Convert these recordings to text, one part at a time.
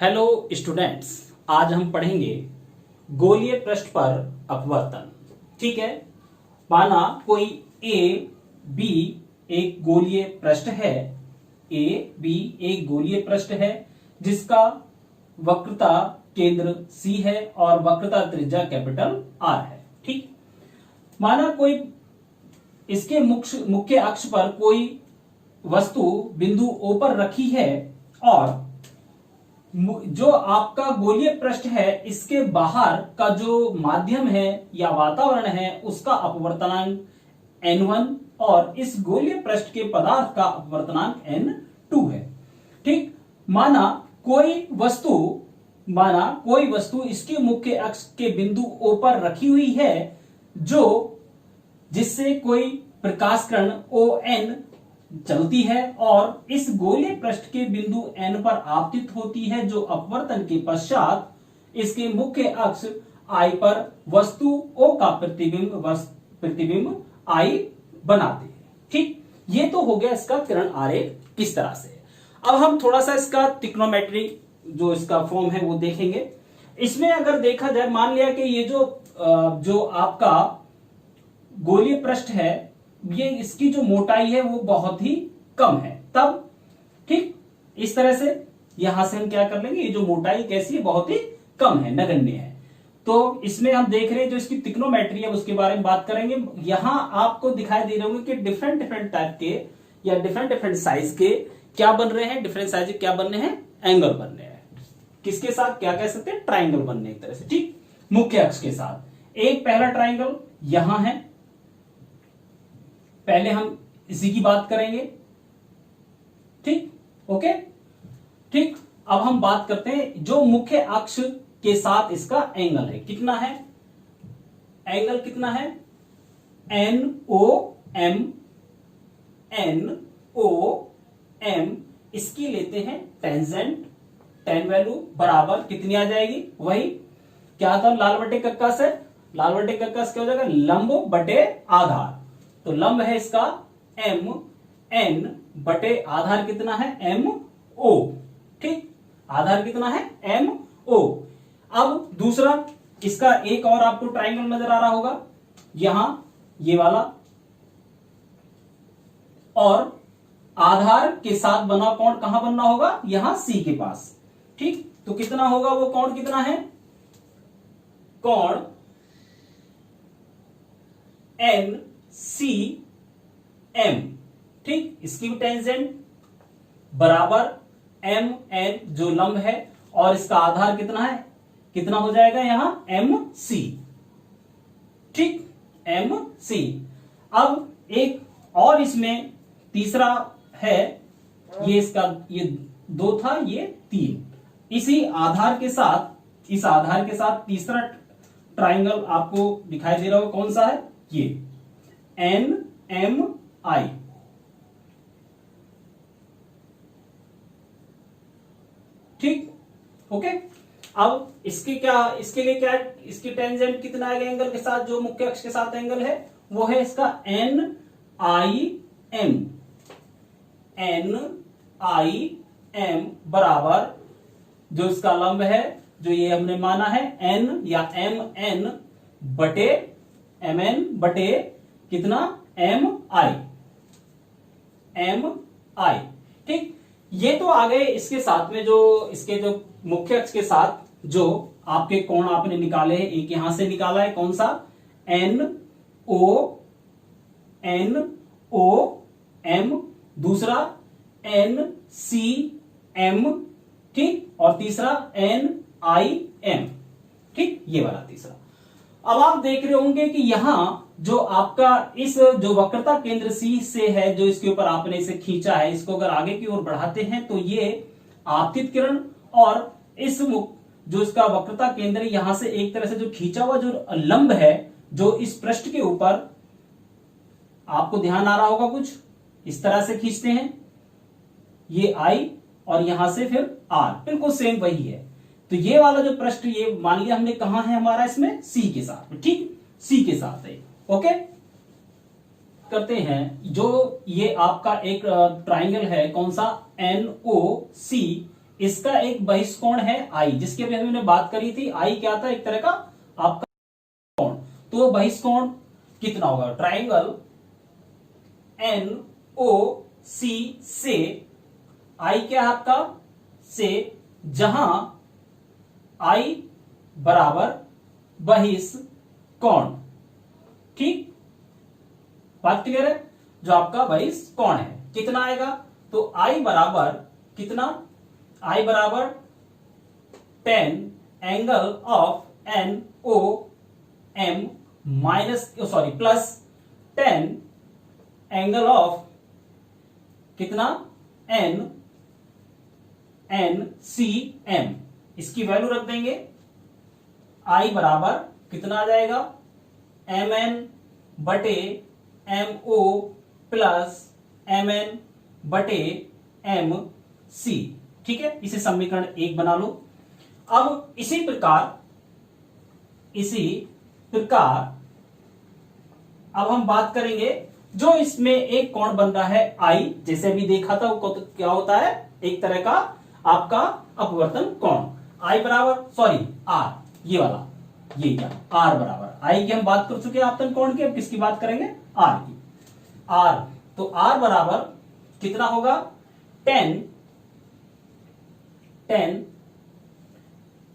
Hello students, आज हम पढ़ेंगे गोलीय पृष्ठ पर अपवर्तन। ठीक है, माना कोई ए बी एक गोलीय पृष्ठ है। ए बी एक गोलीय पृष्ठ है जिसका वक्रता केंद्र सी है और वक्रता त्रिज्या कैपिटल आर है। ठीक, माना कोई इसके मुख्य अक्ष पर कोई वस्तु बिंदु ओ पर रखी है और जो आपका गोलीय पृष्ठ है इसके बाहर का जो माध्यम है या वातावरण है उसका अपवर्तनांक n1 और इस गोलीय पृष्ठ के पदार्थ का अपवर्तनांक n2 है। ठीक, माना कोई वस्तु इसके मुख्य अक्ष के बिंदु O पर रखी हुई है जिससे कोई प्रकाश किरण ON चलती है और इस गोलीय पृष्ठ के बिंदु N पर आपतित होती है, जो अपवर्तन के पश्चात इसके मुख्य अक्ष I पर वस्तु O का प्रतिबिंब I बनाते हैं। ठीक, ये तो हो गया इसका किरण आरेख किस तरह से। अब हम थोड़ा सा इसका त्रिकोणोमेट्री जो इसका फॉर्म है वो देखेंगे। इसमें अगर देखा जाए, मान लिया कि ये जो आपका गोलीय पृष्ठ है, ये इसकी जो मोटाई है वो बहुत ही कम है, तब ठीक इस तरह से यहां से हम क्या कर लेंगे, ये जो मोटाई कैसी है, बहुत ही कम है, नगण्य है। तो इसमें हम देख रहे हैं जो इसकी त्रिकोणोमेट्री है उसके बारे में बात करेंगे। यहां आपको दिखाई दे रहे होंगे कि डिफरेंट टाइप के या डिफरेंट साइज के क्या बन रहे हैं, डिफरेंट साइज क्या बन रहे हैं, एंगल बन रहे हैं। किसके साथ, क्या कह सकते हैं, ट्राइंगल बन रहे हैं एक तरह से। ठीक, मुख्य अक्ष के साथ एक पहला ट्राइंगल यहां है, पहले हम इसी की बात करेंगे। ठीक, ओके। ठीक, अब हम बात करते हैं जो मुख्य अक्ष के साथ इसका एंगल है, कितना है, एंगल कितना है, NOM। इसकी लेते हैं टेंजेंट, टेन वैल्यू बराबर कितनी आ जाएगी, वही क्या था, लाल बटे कक्का से, लाल बटे कक्का से क्या हो जाएगा, लंब बटे आधार। तो लंब है इसका MN बटे आधार कितना है, MO। ठीक, आधार कितना है, MO। अब दूसरा इसका एक और आपको ट्राइंगल नजर आ रहा होगा, यहां ये वाला, और आधार के साथ बना कोण कहां बनना होगा, यहां C के पास। ठीक, तो कितना होगा वो कोण, कितना है, कोण NCM। ठीक, इसकी भी टेंजेंट बराबर MN जो लंब है और इसका आधार कितना है, कितना हो जाएगा यहां MC। ठीक, MC। अब एक और इसमें तीसरा है, ये इसका ये 2 था, ये 3। इसी आधार के साथ, इस आधार के साथ तीसरा ट्राइंगल आपको दिखाई दे रहा हो, कौन सा है, ये NMI। ठीक, ओके। अब इसके लिए क्या, इसकी टेंजेंट कितना आएगा एंगल के साथ, जो मुख्य अक्ष के साथ एंगल है वो है इसका NIM बराबर जो इसका लंब है, जो ये हमने माना है N या MN बटे कितना, MI। ठीक, ये तो आ गए इसके साथ में, जो इसके जो मुख्य अक्ष के साथ जो आपके कोण आपने निकाले हैं। एक यहां से निकाला है, कौन सा, NOM, दूसरा NCM, ठीक, और तीसरा NIM। ठीक, ये वाला तीसरा। अब आप देख रहे होंगे कि यहां जो आपका इस जो वक्रता केंद्र C से है, जो इसके ऊपर आपने इसे खींचा है, इसको अगर आगे की ओर बढ़ाते हैं तो ये आपतित किरण और इस जो इसका वक्रता केंद्र यहां से एक तरह से जो खींचा हुआ जो लंब है, जो इस पृष्ठ के ऊपर आपको ध्यान आ रहा होगा, कुछ इस तरह से खींचते हैं, ये I और यहां से फिर R, बिल्कुल सेम वही है। तो ये वाला जो पृष्ठ, ये मान लिया हमने कहां है हमारा, इसमें C के साथ में। ठीक, C के साथ है, ओके। करते हैं, जो ये आपका एक ट्राइंगल है, कौन सा, NOC। इसका एक बहिष्कोण है आई, जिसकी अभी हमने बात करी थी। आई क्या था, एक तरह का आपका कोण। तो वो बहिष्कोण कितना होगा, ट्राइंगल एन ओ सी से आई क्या है आपका, से जहां आई बराबर बहिष्कोण। ठीक, बात क्लियर है। जो आपका बहिष्कोण है कितना आएगा, तो आई बराबर कितना, आई बराबर 10 angle of N O M minus sorry plus 10 angle of कितना, एन एन सी एम। इसकी वैल्यू रख देंगे, आई बराबर कितना आ जाएगा, एम एन बटे M O plus M N बटे एम सी। ठीक है, इसे समीकरण 1 बना लो। अब इसी प्रकार अब हम बात करेंगे जो इसमें एक कोण बन रहा है आई, जैसे भी देखा था वो क्या होता है, एक तरह का आपका अपवर्तन कोण। आई बराबर सॉरी आर, ये वाला, ये क्या, आर बराबर, आई की हम बात कर चुके हैं आपतन कोण की, अब किसकी बात करेंगे, आर की। आर, तो आर बराबर कितना होगा, 10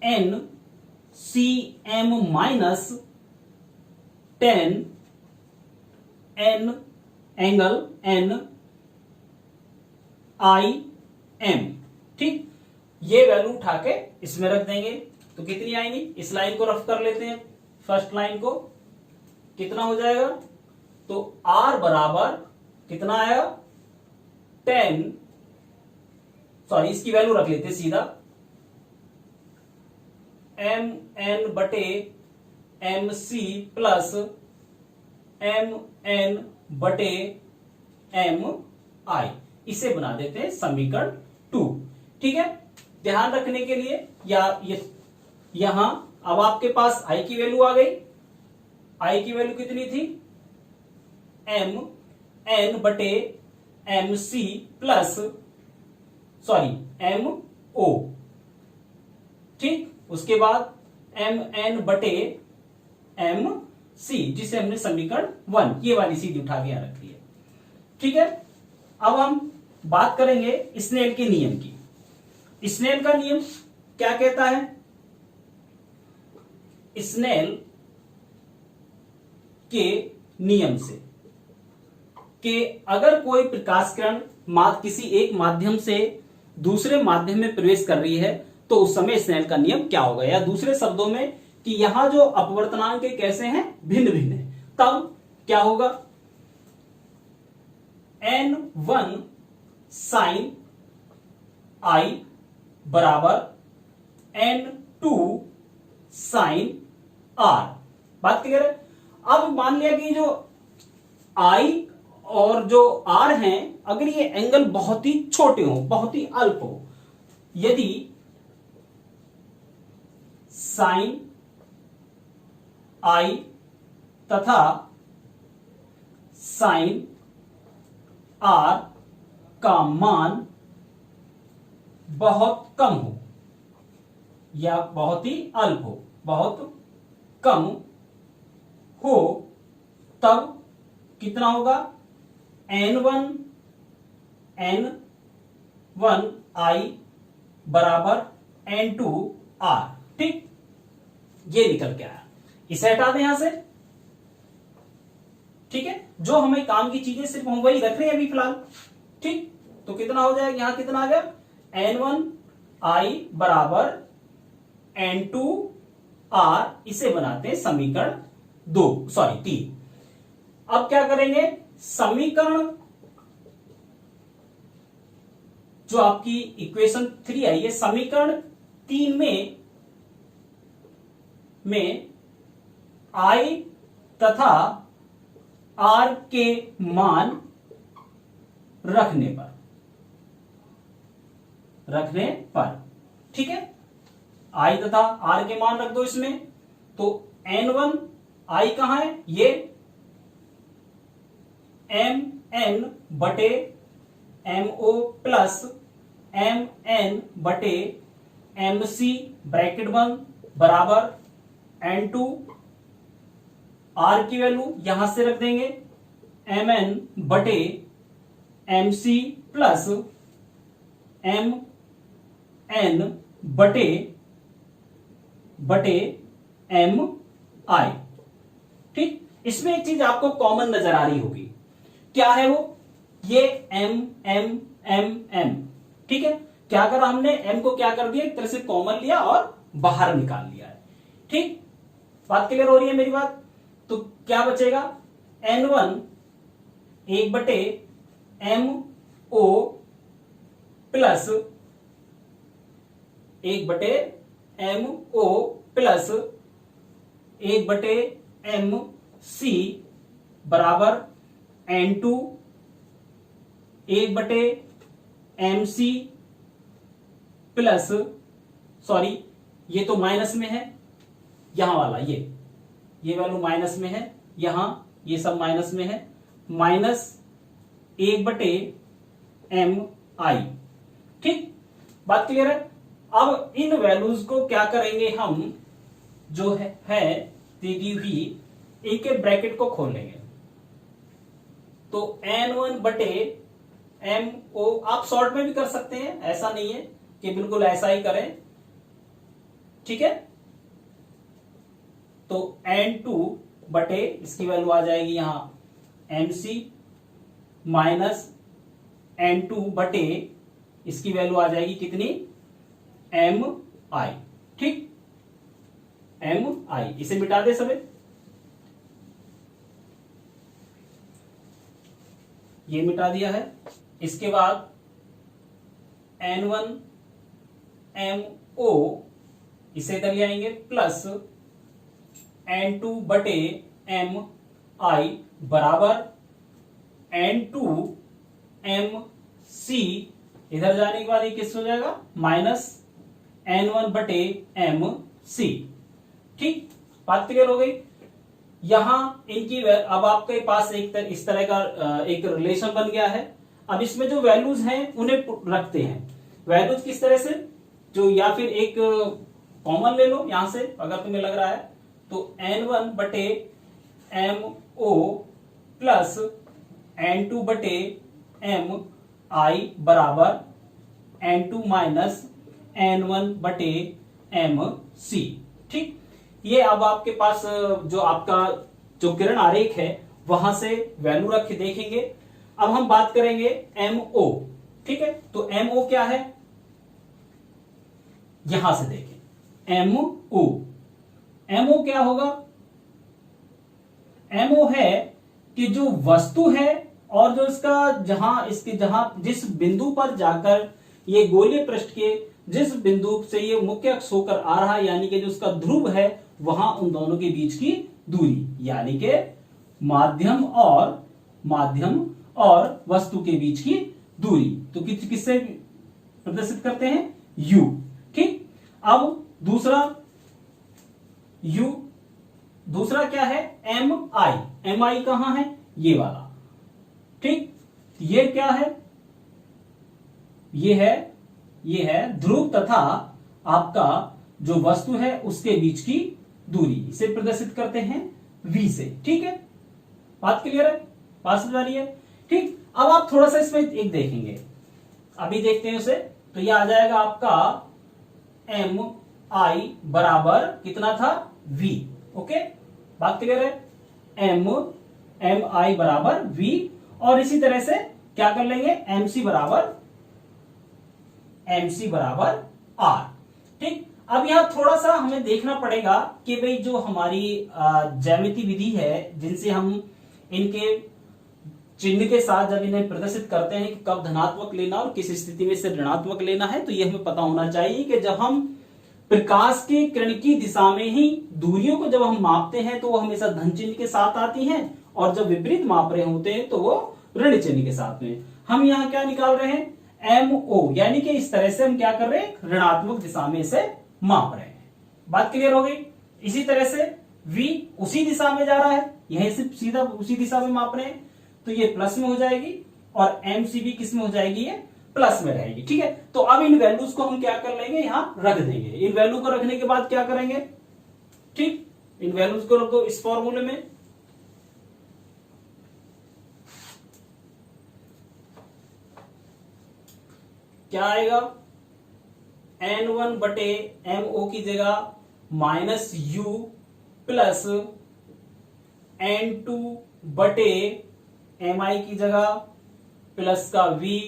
N C M minus 10 N angle N I M. ठीक, ये वैल्यू उठा के इसमें रख देंगे तो कितनी आएंगी, इस लाइन को रफ कर लेते हैं, फर्स्ट लाइन को, कितना हो जाएगा, तो आर बराबर कितना आएगा, 10 सॉरी इसकी वैल्यू रख लेते हैं सीधा, एम एन बटे M C plus M N बटे एम आई, इसे बना देते हैं समीकरण 2। ठीक है, ध्यान रखने के लिए यहां अब आपके पास आई की वैल्यू आ गई। आई की वैल्यू कितनी थी, एम एन बटे M C plus sorry M O. ठीक, उसके बाद एम एन बटे एम सी, जिसे हमने समीकरण 1 ये वाली सीधी उठा के यहां रख दी है। ठीक है, अब हम बात करेंगे स्नेल के नियम की। स्नेल का नियम क्या कहता है, स्नेल के नियम से कि अगर कोई प्रकाश किरण किसी एक माध्यम से दूसरे माध्यम में प्रवेश कर रही है तो उस समय स्नेल का नियम क्या होगा, या दूसरे शब्दों में कि यहां जो अपवर्तनांक कैसे हैं, भिन्न भिन्न है, तब क्या होगा, n1 साइन आई बराबर n2 साइन आर। बात क्लियर है। अब मान लिया कि जो आई और जो आर हैं, अगर ये एंगल बहुत ही छोटे हो, बहुत ही अल्प हो, यदि साइन आई तथा साइन आर का मान बहुत कम हो या बहुत ही अल्प हो, बहुत कम हो, तब कितना होगा, n1 आई बराबर n2 आर। ठीक, ये निकल के आया, इसे हटा दें यहां से। ठीक है, जो हमें काम की चीजें सिर्फ हम वही रख रहे हैं अभी फिलहाल। ठीक, तो कितना हो जाएगा, यहां कितना आ गया, n1 आई बराबर n2 आर, इसे बनाते हैं समीकरण 3। अब क्या करेंगे, समीकरण जो आपकी इक्वेशन 3 आई है, समीकरण 3 में आई तथा आर के मान रखने पर ठीक है, आई तथा आर के मान रख दो इसमें, तो n1 आई कहां है, ये एम एन बटे M O plus M N बटे एम सी ब्रैकेट बंद बराबर एन टू, आर की वैल्यू यहां से रख देंगे एम एन बटे M C plus M N बटे एम आई। ठीक, इसमें एक चीज आपको कॉमन नजर आ रही होगी, क्या है वो? ये एम एम एम एम। ठीक है, क्या करा हमने? एम को क्या कर दिया, एक तरह से कॉमन लिया और बाहर निकाल लिया है। ठीक, बात क्लियर हो रही है मेरी बात? तो क्या बचेगा? N1 एक बटे एम ओ प्लस एक बटे एम ओ प्लस एक बटे एम सी बराबर N2 एक बटे एम सी प्लस, सॉरी ये तो माइनस में है, यहां वाला ये वैल्यू माइनस में है, यहां ये सब माइनस में है, माइनस एक बटे एम आई। ठीक, बात क्लियर है? अब इन वैल्यूज को क्या करेंगे हम, जो है दी हुई इनके ब्रैकेट को खोल लेंगे। तो N1 बटे एम ओ, आप शॉर्ट में भी कर सकते हैं, ऐसा नहीं है कि बिल्कुल ऐसा ही करें। ठीक है, तो N2 बटे इसकी वैल्यू आ जाएगी यहां एम सी माइनस N2 बटे इसकी वैल्यू आ जाएगी कितनी, एम आई। ठीक, एम आई, इसे मिटा दे सभी, ये मिटा दिया है। इसके बाद N1 एम ओ इसे इधर ले आएंगे प्लस N2 बटे एम आई बराबर N2 एम सी, इधर जाने के बाद ये किस हो जाएगा, माइनस N1 बटे एम सी। ठीक, बात क्लियर हो गई? यहां इनकी अब आपके पास इस तरह का एक रिलेशन बन गया है। अब इसमें जो वैल्यूज हैं उन्हें रखते हैं। वैल्यूज किस तरह से, जो या फिर एक कॉमन ले लो यहां से अगर तुम्हें लग रहा है, तो N1 बटे एम ओ प्लस N2 बटे एम आई बराबर N2 माइनस N1 बटे एम सी। ठीक, ये अब आपके पास जो आपका जो किरण आरेख है वहां से वैल्यू रख के देखेंगे। अब हम बात करेंगे एम ओ। ठीक है, तो एम ओ क्या है, यहां से देखें एम ओ। एम ओ क्या होगा? एम ओ है कि जो वस्तु है और जो जहां जिस बिंदु पर जाकर ये गोलीय पृष्ठ के जिस बिंदु से ये मुख्य अक्ष होकर आ रहा है, यानी कि जो उसका ध्रुव है, वहां उन दोनों के बीच की दूरी, यानी कि माध्यम और वस्तु के बीच की दूरी, तो किससे प्रदर्शित करते हैं, u। ठीक, अब दूसरा क्या है, एम आई। एम आई कहां है, ये वाला। ठीक, ये क्या है, ये है ध्रुव तथा आपका जो वस्तु है उसके बीच की दूरी, इसे प्रदर्शित करते हैं v से। ठीक है, बात क्लियर है, बात समझ आ रही है? ठीक, अब आप थोड़ा सा इसमें एक देखेंगे, अभी देखते हैं उसे। तो ये आ जाएगा आपका एम आई बराबर कितना था, v। ओके, बात क्लियर है? एम आई बराबर v, और इसी तरह से क्या कर लेंगे, एम सी बराबर r। ठीक, अब यहां थोड़ा सा हमें देखना पड़ेगा कि भाई जो हमारी ज्यामिति विधि है, जिनसे हम इनके चिन्ह के साथ जब इन्हें प्रदर्शित करते हैं कि कब धनात्मक लेना और किस स्थिति में से ऋणात्मक लेना है, तो ये हमें पता होना चाहिए कि जब हम प्रकाश के किरण की दिशा में ही दूरियों को जब हम मापते हैं तो वो हमेशा धन चिन्ह के साथ आती हैं, और जब विपरीत माप रहे होते हैं तो वो ऋण चिन्ह के साथ में। हम यहाँ क्या निकाल रहे हैं, एम ओ, यानी कि इस तरह से हम क्या कर रहे हैं, ऋणात्मक दिशा में से माप रहे हैं। बात क्लियर हो गई? इसी तरह से v उसी दिशा में जा रहा है, यहीं से सीधा उसी दिशा में माप रहे हैं, तो ये प्लस में हो जाएगी, और एम सी भी किस में हो जाएगी, ये प्लस में रहेगी। ठीक है, तो अब इन वैल्यूज को हम क्या कर लेंगे, यहां रख देंगे। इन वैल्यू को रखने के बाद क्या करेंगे, ठीक, इन वैल्यूज को रखो इस फॉर्मूले में। क्या आएगा, N1 बटे MO की जगह माइनस U प्लस N2 बटे MI की जगह प्लस का V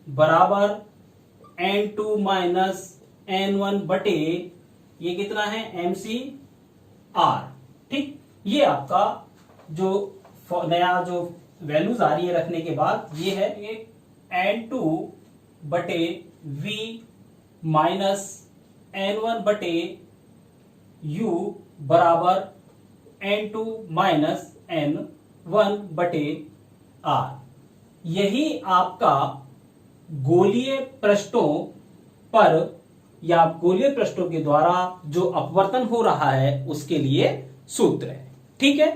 बराबर N2 माइनस N1 बटे ये कितना है MCR। ठीक, ये आपका जो नया जो वैल्यूज आ रही है रखने के बाद ये है ये N2 बटे V माइनस N1 बटे U बराबर N2 माइनस N1 बटे R। यही आपका गोलीय पृष्ठों पर या गोलीय पृष्ठों के द्वारा जो अपवर्तन हो रहा है उसके लिए सूत्र है। ठीक है।